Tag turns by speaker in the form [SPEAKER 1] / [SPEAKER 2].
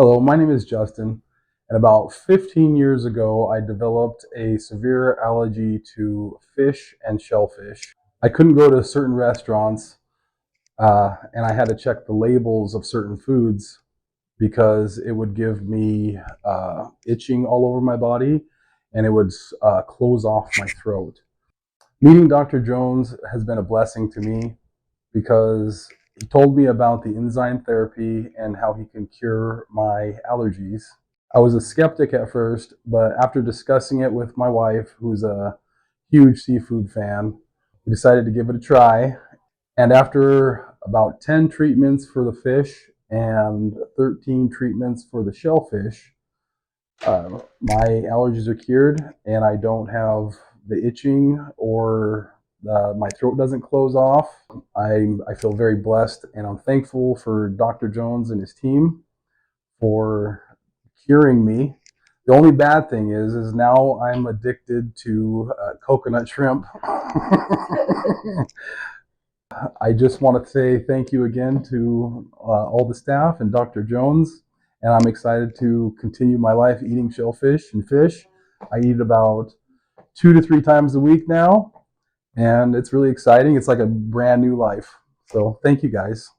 [SPEAKER 1] Hello, my name is Justin, and about 15 years ago, I developed a severe allergy to fish and shellfish. I couldn't go to certain restaurants, and I had to check the labels of certain foods because it would give me itching all over my body, and it would close off my throat. Meeting Dr. Jones has been a blessing to me because he told me about the enzyme therapy and how he can cure my allergies. I was a skeptic at first, but after discussing it with my wife, who's a huge seafood fan, we decided to give it a try. And after about 10 treatments for the fish and 13 treatments for the shellfish, my allergies are cured and I don't have the itching or my throat doesn't close off. I feel very blessed and I'm thankful for Dr. Jones and his team for curing me. The only bad thing is now I'm addicted to coconut shrimp. I just want to say thank you again to all the staff and Dr. Jones, and I'm excited to continue my life eating shellfish and fish. I eat about 2 to 3 times a week now, and it's really exciting. It's like a brand new life. So thank you guys.